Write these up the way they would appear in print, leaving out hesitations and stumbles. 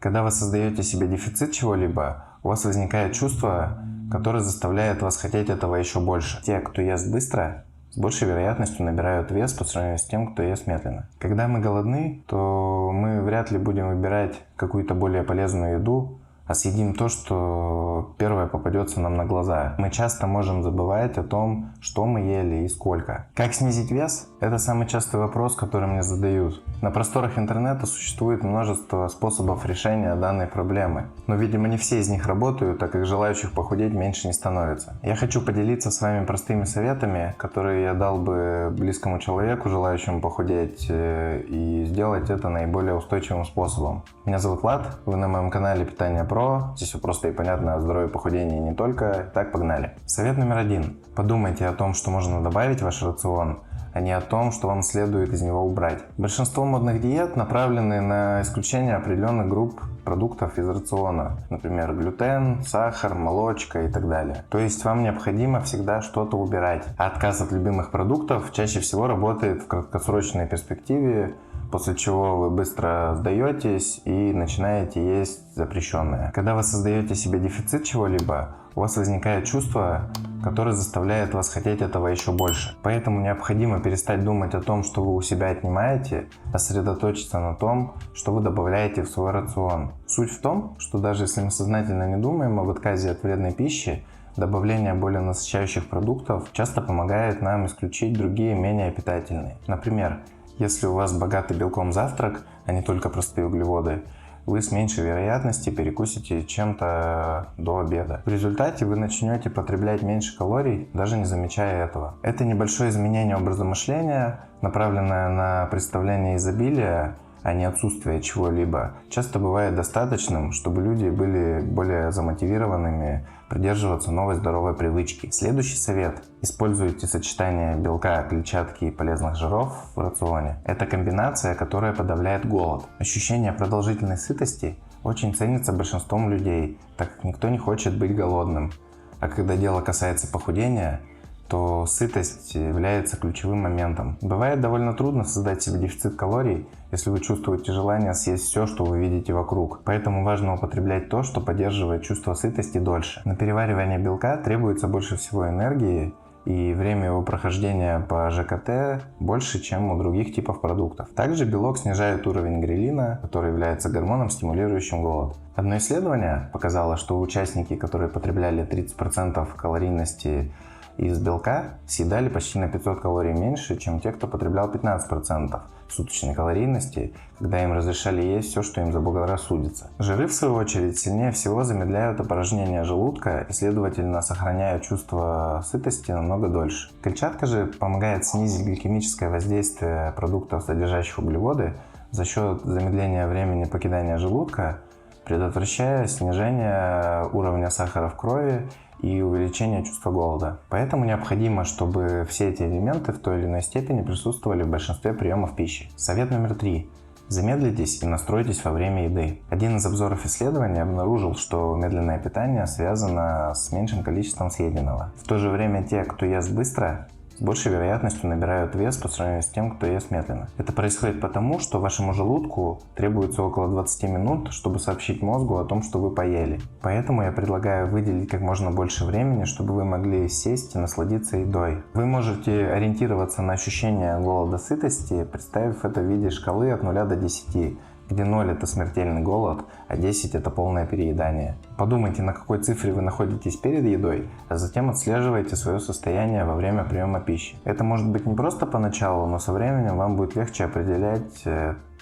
Когда вы создаете себе дефицит чего-либо, у вас возникает чувство, которое заставляет вас хотеть этого еще больше. Те, кто ест быстро, с большей вероятностью набирают вес по сравнению с тем, кто ест медленно. Когда мы голодны, то мы вряд ли будем выбирать какую-то более полезную еду, а съедим то, что первое попадется нам на глаза. Мы часто можем забывать о том, что мы ели и сколько. Как снизить вес? Это самый частый вопрос, который мне задают. На просторах интернета существует множество способов решения данной проблемы. Но, видимо, не все из них работают, так как желающих похудеть меньше не становится. Я хочу поделиться с вами простыми советами, которые я дал бы близкому человеку, желающему похудеть, и сделать это наиболее устойчивым способом. Меня зовут Влад, вы на моем канале Питание Про. Здесь все просто и понятно о здоровье, похудении и не только. Так, погнали. Совет номер 1. Подумайте о том, что можно добавить в ваш рацион, а не о том, что вам следует из него убрать. Большинство модных диет направлены на исключение определенных групп продуктов из рациона. Например, глютен, сахар, молочка и так далее. То есть вам необходимо всегда что-то убирать. А отказ от любимых продуктов чаще всего работает в краткосрочной перспективе, после чего вы быстро сдаетесь и начинаете есть запрещенное. Когда вы создаете себе дефицит чего-либо, у вас возникает чувство, которое заставляет вас хотеть этого еще больше. Поэтому необходимо перестать думать о том, что вы у себя отнимаете, а сосредоточиться на том, что вы добавляете в свой рацион. Суть в том, что даже если мы сознательно не думаем об отказе от вредной пищи, добавление более насыщающих продуктов часто помогает нам исключить другие менее питательные. Например, если у вас богатый белком завтрак, а не только простые углеводы, вы с меньшей вероятностью перекусите чем-то до обеда. В результате вы начнете потреблять меньше калорий, даже не замечая этого. Это небольшое изменение образа мышления, направленное на представление изобилия, а не отсутствие чего-либо, часто бывает достаточным, чтобы люди были более замотивированными придерживаться новой здоровой привычки. Следующий совет. Используйте сочетание белка, клетчатки и полезных жиров в рационе. Это комбинация, которая подавляет голод. Ощущение продолжительной сытости очень ценится большинством людей, так как никто не хочет быть голодным. А когда дело касается похудения, то сытость является ключевым моментом. Бывает довольно трудно создать себе дефицит калорий, если вы чувствуете желание съесть все, что вы видите вокруг. Поэтому важно употреблять то, что поддерживает чувство сытости дольше. На переваривание белка требуется больше всего энергии, и время его прохождения по ЖКТ больше, чем у других типов продуктов. Также белок снижает уровень грелина, который является гормоном, стимулирующим голод. Одно исследование показало, что участники, которые потребляли 30% калорийности из белка, съедали почти на 500 калорий меньше, чем те, кто потреблял 15% суточной калорийности, когда им разрешали есть все, что им заблагорассудится. Жиры, в свою очередь, сильнее всего замедляют опорожнение желудка и, следовательно, сохраняют чувство сытости намного дольше. Клетчатка же помогает снизить гликемическое воздействие продуктов, содержащих углеводы, за счет замедления времени покидания желудка, предотвращая снижение уровня сахара в крови и увеличение чувства голода. Поэтому необходимо, чтобы все эти элементы в той или иной степени присутствовали в большинстве приемов пищи. Совет номер 3. Замедлитесь и настройтесь во время еды. Один из обзоров исследований обнаружил, что медленное питание связано с меньшим количеством съеденного. В то же время те, кто ест быстро, с большей вероятностью набирают вес по сравнению с тем, кто ест медленно. Это происходит потому, что вашему желудку требуется около 20 минут, чтобы сообщить мозгу о том, что вы поели. Поэтому я предлагаю выделить как можно больше времени, чтобы вы могли сесть и насладиться едой. Вы можете ориентироваться на ощущение голода, сытости, представив это в виде шкалы от 0 до 10. Где 0 – это смертельный голод, а 10 – это полное переедание. Подумайте, на какой цифре вы находитесь перед едой, а затем отслеживайте свое состояние во время приема пищи. Это может быть не просто поначалу, но со временем вам будет легче определять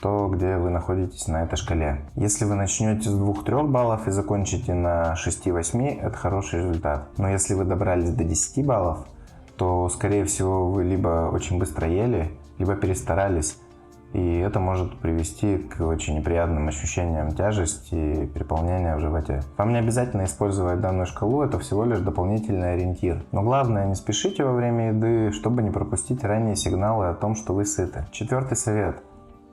то, где вы находитесь на этой шкале. Если вы начнете с 2-3 баллов и закончите на 6-8, это хороший результат. Но если вы добрались до 10 баллов, то, скорее всего, вы либо очень быстро ели, либо перестарались. И это может привести к очень неприятным ощущениям тяжести и переполнения в животе. Вам не обязательно использовать данную шкалу, это всего лишь дополнительный ориентир. Но главное, не спешите во время еды, чтобы не пропустить ранние сигналы о том, что вы сыты. 4-й совет.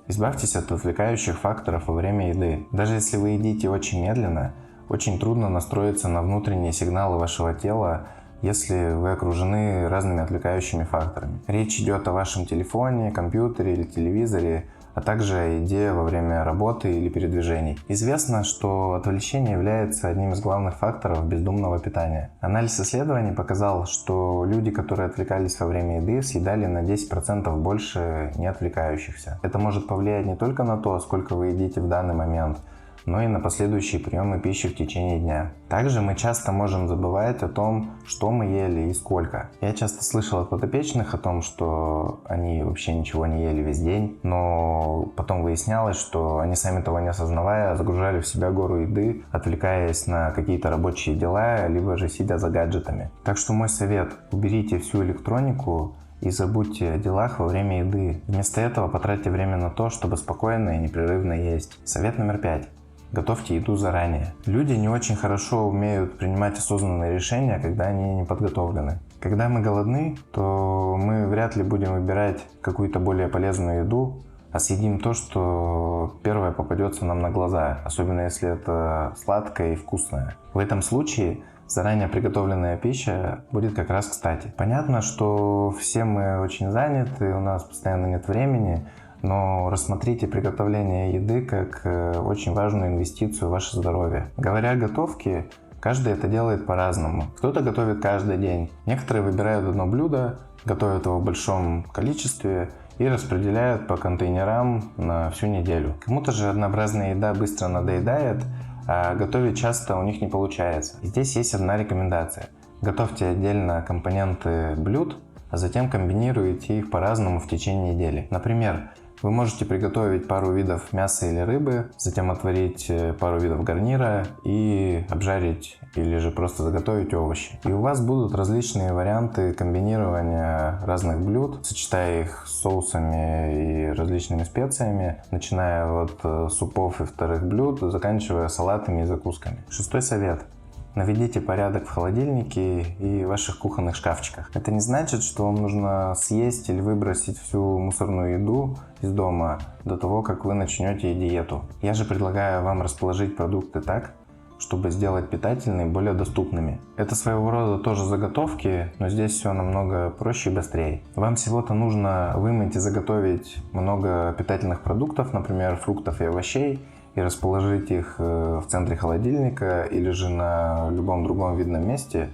Избавьтесь от отвлекающих факторов во время еды. Даже если вы едите очень медленно, очень трудно настроиться на внутренние сигналы вашего тела, если вы окружены разными отвлекающими факторами. Речь идет о вашем телефоне, компьютере или телевизоре, а также о еде во время работы или передвижений. Известно, что отвлечение является одним из главных факторов бездумного питания. Анализ исследований показал, что люди, которые отвлекались во время еды, съедали на 10% больше не отвлекающихся. Это может повлиять не только на то, сколько вы едите в данный момент, но и на последующие приемы пищи в течение дня. Также мы часто можем забывать о том, что мы ели и сколько. Я часто слышал от подопечных о том, что они вообще ничего не ели весь день, но потом выяснялось, что они сами того не осознавая, загружали в себя гору еды, отвлекаясь на какие-то рабочие дела, либо же сидя за гаджетами. Так что мой совет: уберите всю электронику и забудьте о делах во время еды. Вместо этого потратьте время на то, чтобы спокойно и непрерывно есть. Совет номер 5. Готовьте еду заранее. Люди не очень хорошо умеют принимать осознанные решения, когда они не подготовлены. Когда мы голодны, то мы вряд ли будем выбирать какую-то более полезную еду, а съедим то, что первое попадется нам на глаза, особенно если это сладкое и вкусное. В этом случае заранее приготовленная пища будет как раз кстати. Понятно, что все мы очень заняты, у нас постоянно нет времени, но рассмотрите приготовление еды как очень важную инвестицию в ваше здоровье. Говоря о готовке, каждый это делает по-разному. Кто-то готовит каждый день. Некоторые выбирают одно блюдо, готовят его в большом количестве и распределяют по контейнерам на всю неделю. Кому-то же однообразная еда быстро надоедает, а готовить часто у них не получается. И здесь есть одна рекомендация. Готовьте отдельно компоненты блюд, а затем комбинируйте их по-разному в течение недели. Например, вы можете приготовить пару видов мяса или рыбы, затем отварить пару видов гарнира и обжарить или же просто заготовить овощи. И у вас будут различные варианты комбинирования разных блюд, сочетая их с соусами и различными специями, начиная от супов и вторых блюд, заканчивая салатами и закусками. 6-й совет. Наведите порядок в холодильнике и ваших кухонных шкафчиках. Это не значит, что вам нужно съесть или выбросить всю мусорную еду из дома до того, как вы начнете диету. Я же предлагаю вам расположить продукты так, чтобы сделать питательные более доступными. Это своего рода тоже заготовки, но здесь все намного проще и быстрее. Вам всего-то нужно вымыть и заготовить много питательных продуктов, например, фруктов и овощей, и расположить их в центре холодильника или же на любом другом видном месте,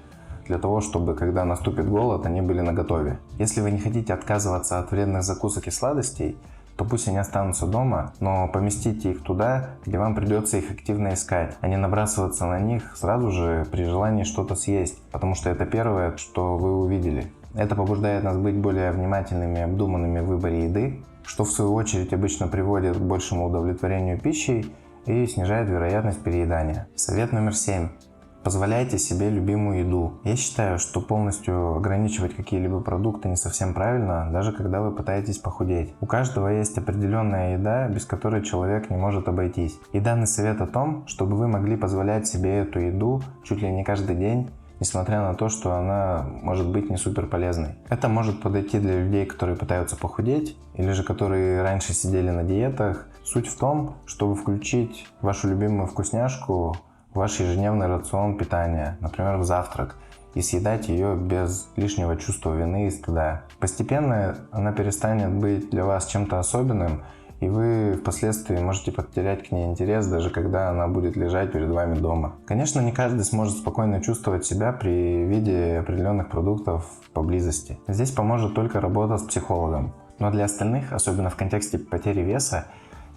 для того, чтобы, когда наступит голод, они были наготове. Если вы не хотите отказываться от вредных закусок и сладостей, то пусть они останутся дома, но поместите их туда, где вам придется их активно искать, а не набрасываться на них сразу же при желании что-то съесть, потому что это первое, что вы увидели. Это побуждает нас быть более внимательными и обдуманными в выборе еды, что в свою очередь обычно приводит к большему удовлетворению пищей и снижает вероятность переедания. Совет номер 7. Позволяйте себе любимую еду. Я считаю, что полностью ограничивать какие-либо продукты не совсем правильно, даже когда вы пытаетесь похудеть. У каждого есть определенная еда, без которой человек не может обойтись. И данный совет о том, чтобы вы могли позволять себе эту еду чуть ли не каждый день, несмотря на то, что она может быть не супер полезной. Это может подойти для людей, которые пытаются похудеть, или же которые раньше сидели на диетах. Суть в том, чтобы включить вашу любимую вкусняшку в ваш ежедневный рацион питания, например, в завтрак, и съедать ее без лишнего чувства вины и стыда. Постепенно она перестанет быть для вас чем-то особенным, и вы впоследствии можете потерять к ней интерес, даже когда она будет лежать перед вами дома. Конечно, не каждый сможет спокойно чувствовать себя при виде определенных продуктов поблизости. Здесь поможет только работа с психологом. Но для остальных, особенно в контексте потери веса,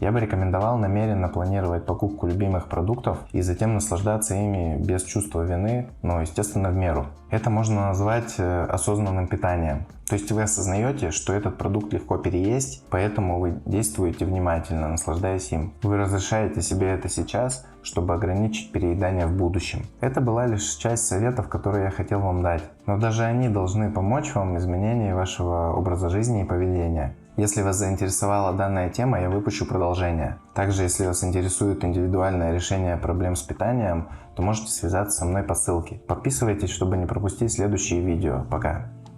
я бы рекомендовал намеренно планировать покупку любимых продуктов и затем наслаждаться ими без чувства вины, но, естественно, в меру. Это можно назвать осознанным питанием. То есть вы осознаете, что этот продукт легко переесть, поэтому вы действуете внимательно, наслаждаясь им. Вы разрешаете себе это сейчас, чтобы ограничить переедание в будущем. Это была лишь часть советов, которые я хотел вам дать. Но даже они должны помочь вам в изменении вашего образа жизни и поведения. Если вас заинтересовала данная тема, я выпущу продолжение. Также, если вас интересует индивидуальное решение проблем с питанием, то можете связаться со мной по ссылке. Подписывайтесь, чтобы не пропустить следующие видео. Пока!